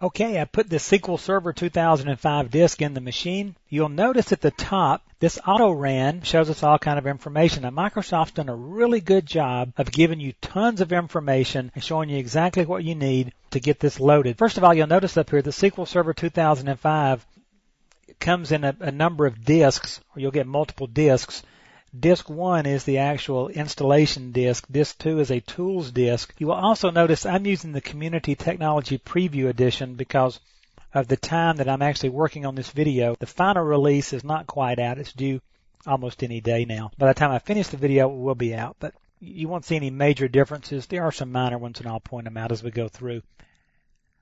Okay, I put the SQL Server 2005 disk in the machine. You'll notice at the top, this auto ran shows us all kind of information. Now, Microsoft's done a really good job of giving you tons of information and showing you exactly what you need to get this loaded. First of all, you'll notice up here the SQL Server 2005 comes in a number of disks, or you'll get multiple disks. Disk 1 is the actual installation disk. Disk 2 is a tools disk. You will also notice I'm using the Community Technology Preview Edition because of the time that I'm actually working on this video. The final release is not quite out. It's due almost any day now. By the time I finish the video, it will be out, but you won't see any major differences. There are some minor ones, and I'll point them out as we go through.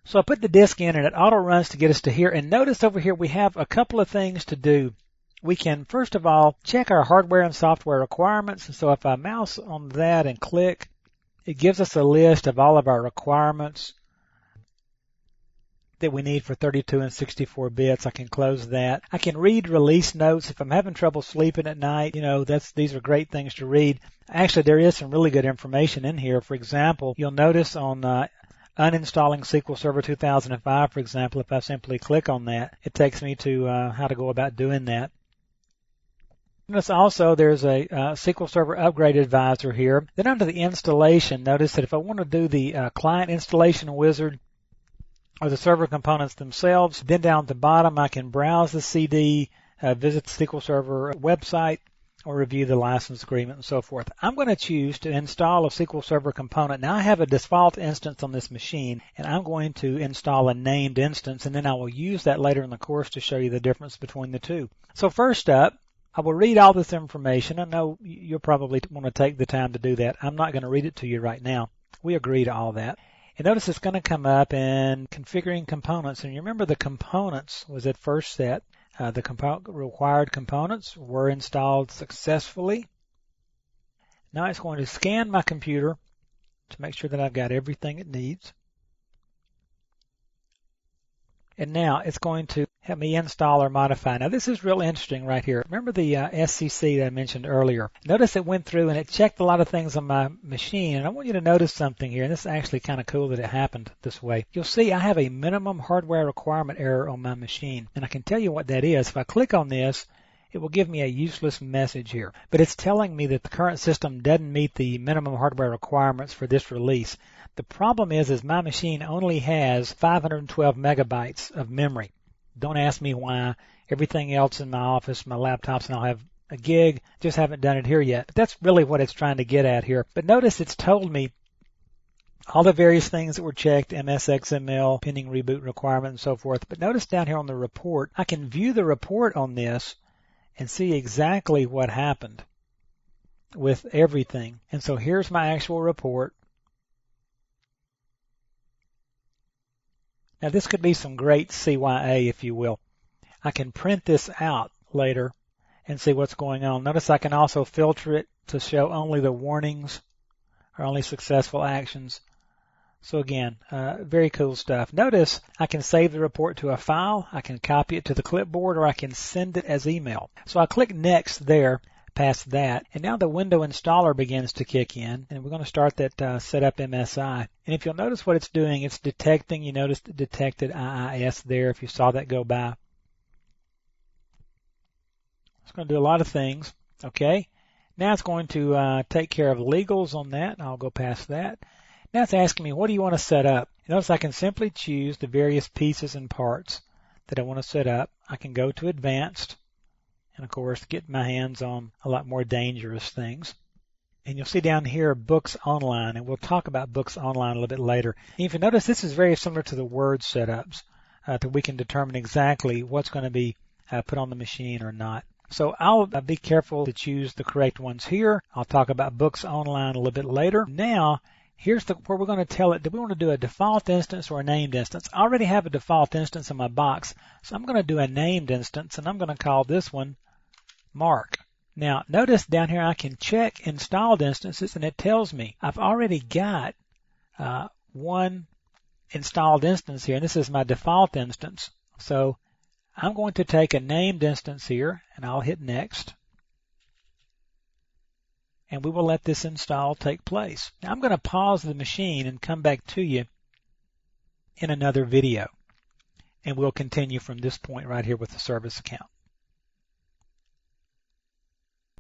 So I put the disk in, and it auto runs to get us to here. And notice over here we have a couple of things to do. We can, first of all, check our hardware and software requirements. And so if I mouse on that and click, it gives us a list of all of our requirements that we need for 32 and 64 bits. I can close that. I can read release notes. If I'm having trouble sleeping at night, these are great things to read. Actually, there is some really good information in here. For example, you'll notice on uninstalling SQL Server 2005, for example, if I simply click on that, it takes me to how to go about doing that. Notice also there's a SQL Server Upgrade Advisor here. Then under the installation, notice that if I want to do the client installation wizard or the server components themselves, then down at the bottom I can browse the CD, visit the SQL Server website, or review the license agreement and so forth. I'm going to choose to install a SQL Server component. Now I have a default instance on this machine, and I'm going to install a named instance, and then I will use that later in the course to show you the difference between the two. So first up, I will read all this information. I know you'll probably want to take the time to do that. I'm not going to read it to you right now. We agree to all that. And notice it's going to come up in configuring components. And you remember the components was at first set. The required components were installed successfully. Now it's going to scan my computer to make sure that I've got everything it needs. And now it's going to help me install or modify. Now this is real interesting right here. Remember the SCC that I mentioned earlier. Notice it went through and it checked a lot of things on my machine. And I want you to notice something here. And this is actually kind of cool that it happened this way. You'll see I have a minimum hardware requirement error on my machine. And I can tell you what that is. If I click on this, it will give me a useless message here. But it's telling me that the current system doesn't meet the minimum hardware requirements for this release. The problem is my machine only has 512 megabytes of memory. Don't ask me why. Everything else in my office, my laptops, and I'll have a gig. Just haven't done it here yet. But that's really what it's trying to get at here. But notice it's told me all the various things that were checked, MSXML, pending reboot requirement, and so forth. But notice down here on the report, I can view the report on this and see exactly what happened with everything. And so here's my actual report. Now this could be some great CYA, if you will. I can print this out later and see what's going on. Notice I can also filter it to show only the warnings or only successful actions. So again, very cool stuff. Notice I can save the report to a file, I can copy it to the clipboard, or I can send it as email. So I'll click Next there, past that, and now the window installer begins to kick in, and we're going to start that Setup MSI. And if you'll notice what it's doing, it's detecting, you noticed it detected IIS there if you saw that go by. It's going to do a lot of things. Okay, now it's going to take care of legals on that, and I'll go past that. Now it's asking me, what do you want to set up? Notice I can simply choose the various pieces and parts that I want to set up. I can go to Advanced, and of course get my hands on a lot more dangerous things. And you'll see down here Books Online, and we'll talk about Books Online a little bit later. And if you notice, this is very similar to the Word setups, that we can determine exactly what's going to be put on the machine or not. So I'll be careful to choose the correct ones here. I'll talk about Books Online a little bit later. Now, here's where we're going to tell it, do we want to do a default instance or a named instance? I already have a default instance in my box, so I'm going to do a named instance, and I'm going to call this one Mark. Now, notice down here I can check installed instances, and it tells me I've already got one installed instance here, and this is my default instance. So I'm going to take a named instance here, and I'll hit Next. And we will let this install take place. Now I'm going to pause the machine and come back to you in another video. and we'll continue from this point right here with the service account.